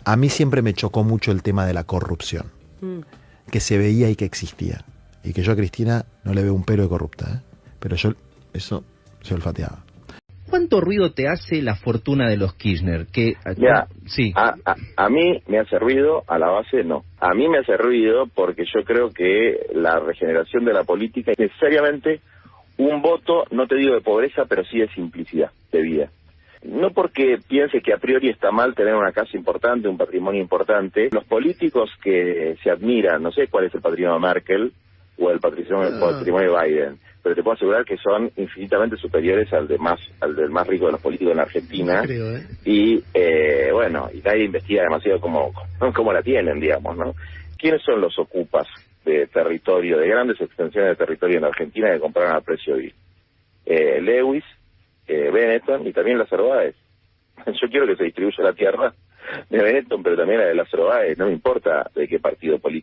A mí siempre me chocó mucho el tema de la corrupción, que se veía y que existía. Y que yo a Cristina no le veo un pelo de corrupta, ¿eh? Pero yo eso se olfateaba. ¿Cuánto ruido te hace la fortuna de los Kirchner? Ya, sí. A mí me hace ruido, a la base no. A mí me hace ruido porque yo creo que la regeneración de la política es necesariamente un voto, no te digo de pobreza, pero sí de simplicidad de vida. No porque piense que a priori está mal tener una casa importante, un patrimonio importante. Los políticos que se admiran, no sé cuál es el patrimonio de Merkel o el patrimonio de Biden, pero te puedo asegurar que son infinitamente superiores al del más rico de los políticos en la Argentina. Creo, Y bueno, y nadie investiga demasiado cómo la tienen, digamos, ¿no? ¿Quiénes son los ocupas de territorio, de grandes extensiones de territorio en Argentina que compraron a precio vil? Lewis, Benetton y también Lázaro Báez. Yo quiero que se distribuya la tierra de Benetton, pero también la de Lázaro Báez. No me importa de qué partido político